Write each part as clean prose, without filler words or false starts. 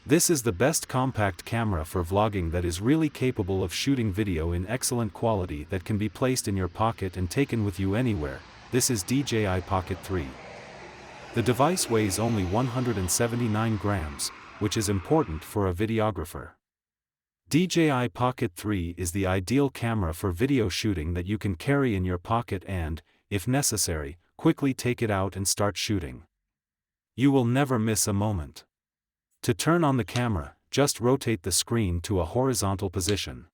This is the best compact camera for vlogging that is really capable of shooting video in excellent quality that can be placed in your pocket and taken with you anywhere. This is DJI Pocket 3. The device weighs only 179 grams, which is important for a videographer. DJI Pocket 3 is the ideal camera for video shooting that you can carry in your pocket and, if necessary, quickly take it out and start shooting. You will never miss a moment. To turn on the camera, just rotate the screen to a horizontal position.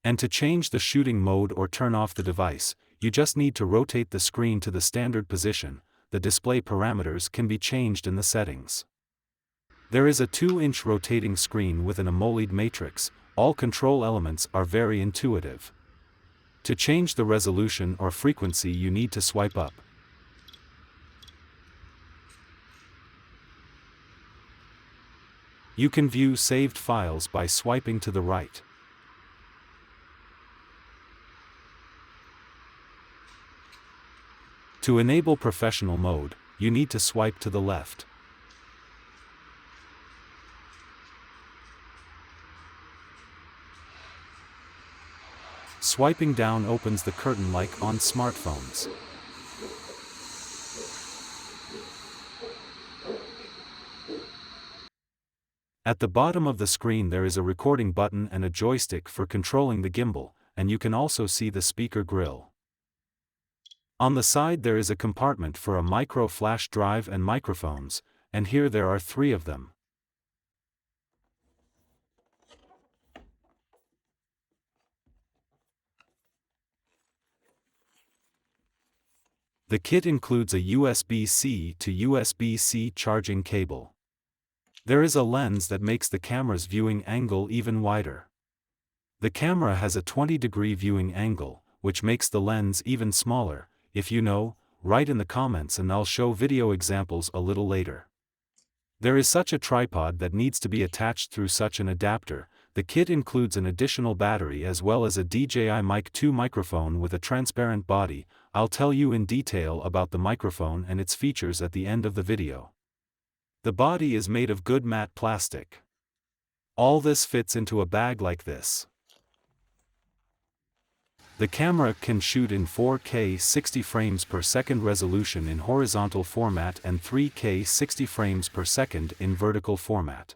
And to change the shooting mode or turn off the device, you just need to rotate the screen to the standard position. The display parameters can be changed in the settings. There is a 2-inch rotating screen with an AMOLED matrix. All control elements are very intuitive. To change the resolution or frequency, you need to swipe up. You can view saved files by swiping to the right. To enable professional mode, you need to swipe to the left. Swiping down opens the curtain like on smartphones. At the bottom of the screen there is a recording button and a joystick for controlling the gimbal, and you can also see the speaker grill. On the side there is a compartment for a micro flash drive and microphones, and here there are 3 of them. The kit includes a USB-C to USB-C charging cable. There is a lens that makes the camera's viewing angle even wider. The camera has a 20-degree viewing angle, which makes the lens even smaller. If you know, write in the comments and I'll show video examples a little later. There is such a tripod that needs to be attached through such an adapter. The kit includes an additional battery as well as a DJI Mic 2 microphone with a transparent body. I'll tell you in detail about the microphone and its features at the end of the video. The body is made of good matte plastic. All this fits into a bag like this. The camera can shoot in 4K 60 frames per second resolution in horizontal format and 3K 60 frames per second in vertical format.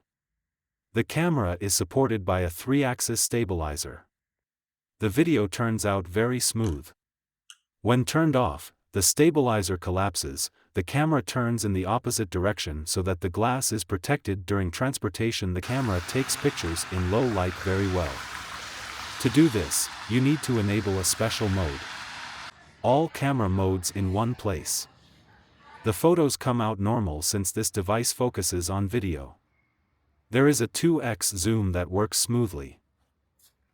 The camera is supported by a 3-axis stabilizer. The video turns out very smooth. When turned off, the stabilizer collapses. The camera turns in the opposite direction so that the glass is protected during transportation. The camera takes pictures in low light very well. To do this, you need to enable a special mode. All camera modes in one place. The photos come out normal since this device focuses on video. There is a 2x zoom that works smoothly.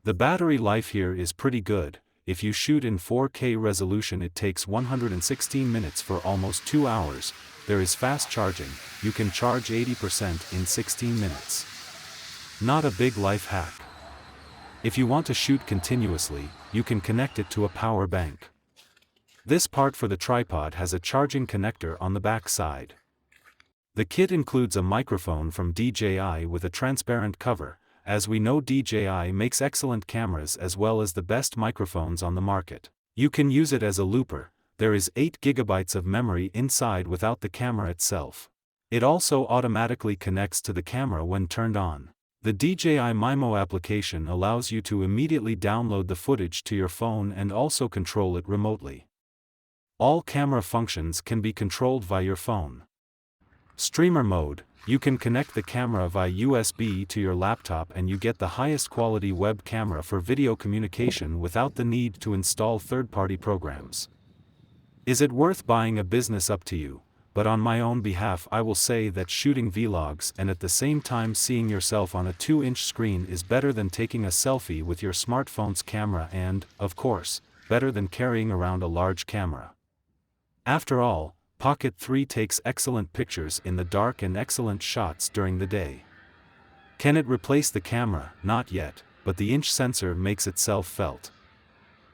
The battery life here is pretty good. If you shoot in 4K resolution it takes 116 minutes for almost 2 hours. There is fast charging. You can charge 80% in 16 minutes. Not a big life hack. If you want to shoot continuously, you can connect it to a power bank. This part for the tripod has a charging connector on the back side. The kit includes a microphone from DJI with a transparent cover. As we know, DJI makes excellent cameras as well as the best microphones on the market. You can use it as a looper. There is 8 GB of memory inside without the camera itself. It also automatically connects to the camera when turned on. The DJI Mimo application allows you to immediately download the footage to your phone and also control it remotely. All camera functions can be controlled via your phone. Streamer mode. You can connect the camera via USB to your laptop and you get the highest quality web camera for video communication without the need to install third-party programs. Is it worth buying a business? Up to you, but on my own behalf I will say that shooting vlogs and at the same time seeing yourself on a 2-inch screen is better than taking a selfie with your smartphone's camera and, of course, better than carrying around a large camera. After all, Pocket 3 takes excellent pictures in the dark and excellent shots during the day. Can it replace the camera? Not yet, but the inch sensor makes itself felt.